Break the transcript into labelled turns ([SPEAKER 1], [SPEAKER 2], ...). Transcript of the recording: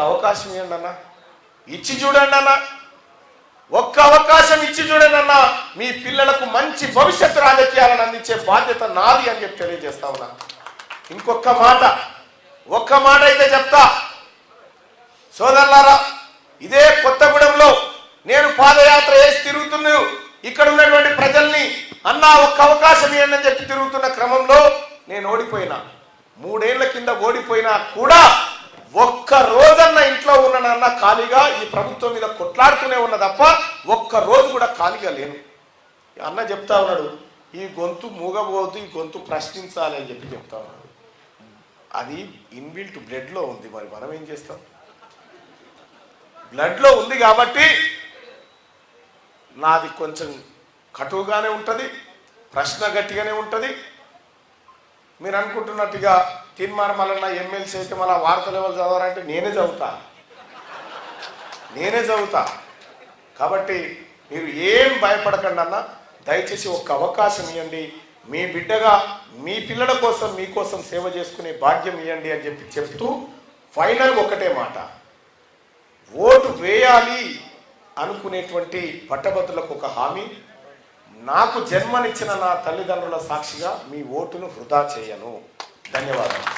[SPEAKER 1] అవకాశం ఇవ్వండి అన్న, ఇచ్చి చూడండి అన్న, ఒక్క అవకాశం ఇచ్చి చూడండి అన్న. మీ పిల్లలకు మంచి భవిష్యత్తు రాజకీయాలను అందించే బాధ్యత నాది అని చెప్పి తెలియజేస్తా ఉన్నా. ఒక్క మాట అయితే చెప్తా సోదరులారా, ఇదే కొత్తగూడెంలో నేను పాదయాత్ర వేసి తిరుగుతున్నా. ఇక్కడ ఉన్నటువంటి ప్రజల్ని అన్నా ఒక్క అవకాశం ఇవ్వండి అని చెప్పి తిరుగుతున్న క్రమంలో నేను ఓడిపోయినా. 3 ఏళ్ల కింద ఓడిపోయినా కూడా ఒక్క రోజన్న ఇంట్లో ఉన్నానన్న ఖాళీగా ఈ ప్రభుత్వం మీద కొట్లాడుతూనే ఉన్నా తప్ప ఒక్క రోజు కూడా ఖాళీగా లేను. అన్న చెప్తా ఉన్నాడు, ఈ గొంతు మూగబోదు, ఈ గొంతు ప్రశ్నించాలి అని చెప్పి చెప్తా ఉన్నాడు. అది ఇన్బిల్ట్ బ్లడ్లో ఉంది. మరి మనం ఏం చేస్తాం? బ్లడ్లో ఉంది కాబట్టి నాది కొంచెం కటువుగానే ఉంటుంది, ప్రశ్న గట్టిగానే ఉంటుంది. మీరు అనుకుంటున్నట్టుగా తీర్మానం మళ్ళీ ఎమ్మెల్సీ అయితే మళ్ళీ వార్తలు ఎవరు చదవాలంటే నేనే చదువుతా. కాబట్టి మీరు ఏం భయపడకండి అన్న, దయచేసి ఒక్క అవకాశం ఇవ్వండి. మీ బిడ్డగా మీ పిల్లల కోసం మీకోసం సేవ చేసుకునే భాగ్యం ఇవ్వండి అని చెప్పి చెప్తూ ఫైనల్ ఒకటే మాట, ఓటు వేయాలి అనుకునేటువంటి పట్టభద్రులకు ఒక హామీ, నాకు జన్మనిచ్చిన నా తల్లిదండ్రుల సాక్షిగా మీ ఓటును వృధా చేయను. ధన్యవాదాలు.